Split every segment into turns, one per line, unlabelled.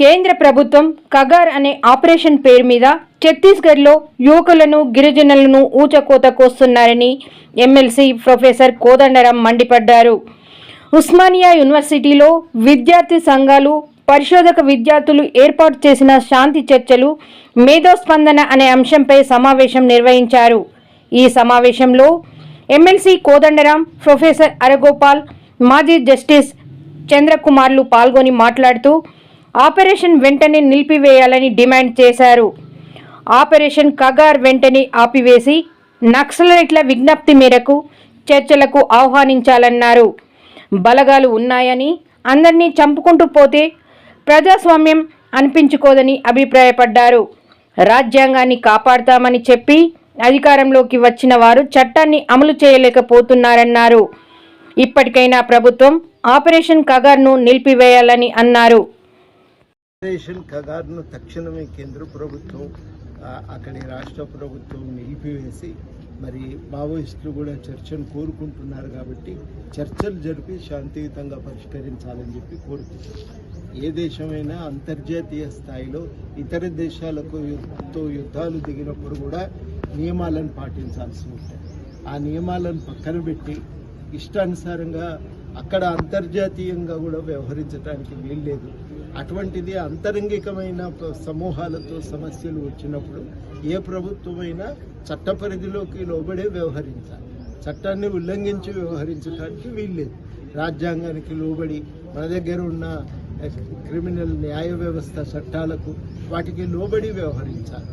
కేంద్ర ప్రభుత్వం కగార్ అనే ఆపరేషన్ పేరు మీద ఛత్తీస్గఢ్లో యువకులను గిరిజనులను ఊచకోత కోస్తున్నారని ఎమ్మెల్సీ ప్రొఫెసర్ కోదండరాం మండిపడ్డారు. ఉస్మానియా యూనివర్సిటీలో విద్యార్థి సంఘాలు, పరిశోధక విద్యార్థులు ఏర్పాటు చేసిన శాంతి చర్చలు మేధోస్పందన అనే అంశంపై సమావేశం నిర్వహించారు. ఈ సమావేశంలో ఎమ్మెల్సీ కోదండరాం, ప్రొఫెసర్ అరగోపాల్, మాజీ జస్టిస్ చంద్రకుమార్లు పాల్గొని మాట్లాడుతూ ఆపరేషన్ వెంటనే నిలిపివేయాలని డిమాండ్ చేశారు. ఆపరేషన్ కగార్ వెంటనే ఆపివేసి నక్సలైట్ల విజ్ఞప్తి మేరకు చర్చలకు ఆహ్వానించాలన్నారు. బలగాలు ఉన్నాయని అందరినీ చంపుకుంటూ పోతే ప్రజాస్వామ్యం అనిపించుకోదని అభిప్రాయపడ్డారు. రాజ్యాంగాన్ని కాపాడతామని చెప్పి అధికారంలోకి వచ్చిన వారు చట్టాన్ని అమలు చేయలేకపోతున్నారన్నారు. ఇప్పటికైనా ప్రభుత్వం ఆపరేషన్ కగార్ను నిలిపివేయాలని అన్నారు.
ఆపరేషన్ కగార్ను తక్షణమే కేంద్ర ప్రభుత్వం అక్కడి రాష్ట్ర ప్రభుత్వం నిలిపివేసి మరి మావోయిస్టులు కూడా చర్చను కోరుకుంటున్నారు కాబట్టి చర్చలు జరిపి శాంతియుతంగా పరిష్కరించాలని చెప్పి కోరుతున్నారు. ఏ దేశమైనా అంతర్జాతీయ స్థాయిలో ఇతర దేశాలకు యుద్ధాలు దిగినప్పుడు కూడా నియమాలను పాటించాల్సి ఉంటుంది. ఆ నియమాలను పక్కన పెట్టి ఇష్టానుసారంగా అక్కడ అంతర్జాతీయంగా కూడా వ్యవహరించడానికి వీల్లేదు. అటువంటిది అంతరంగికమైన సమూహాలతో సమస్యలు వచ్చినప్పుడు ఏ ప్రభుత్వమైనా చట్ట పరిధిలోకి లోబడే వ్యవహరించాలి. చట్టాన్ని ఉల్లంఘించి వ్యవహరించడానికి వీల్లేదు. రాజ్యాంగానికి లోబడి మన దగ్గర ఉన్న క్రిమినల్ న్యాయ వ్యవస్థ చట్టాలకు వాటికి లోబడి వ్యవహరించాలి.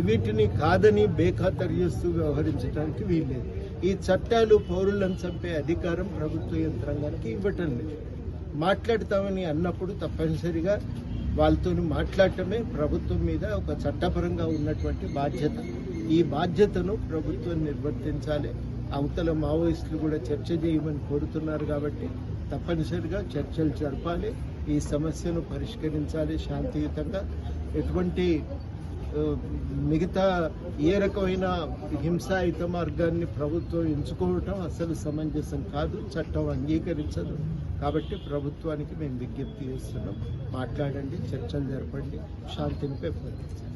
వీటిని కాదని బేఖాతరు చేస్తూ వ్యవహరించడానికి వీల్లేదు. ఈ చట్టాలు పౌరులను చంపే అధికారం ప్రభుత్వ యంత్రాంగానికి ఇవ్వటం లేదు. మాట్లాడతామని అన్నప్పుడు తప్పనిసరిగా వాళ్ళతో మాట్లాడటమే ప్రభుత్వం మీద ఒక చట్టపరంగా ఉన్నటువంటి బాధ్యత. ఈ బాధ్యతను ప్రభుత్వం నిర్వర్తించాలి. అవతల మావోయిస్టులు కూడా చర్చ చేయమని కోరుతున్నారు కాబట్టి తప్పనిసరిగా చర్చలు జరపాలి. ఈ సమస్యను పరిష్కరించాలి శాంతియుతంగా. ఎటువంటి మిగతా ఏ రకమైన హింసాయుత మార్గాన్ని ప్రభుత్వం ఎంచుకోవటం అసలు సమంజసం కాదు, చట్టం అంగీకరించదు. కాబట్టి ప్రభుత్వానికి మేము విజ్ఞప్తి చేస్తున్నాం, మాట్లాడండి, చర్చలు జరపండి, శాంతిని పెంపొందించండి.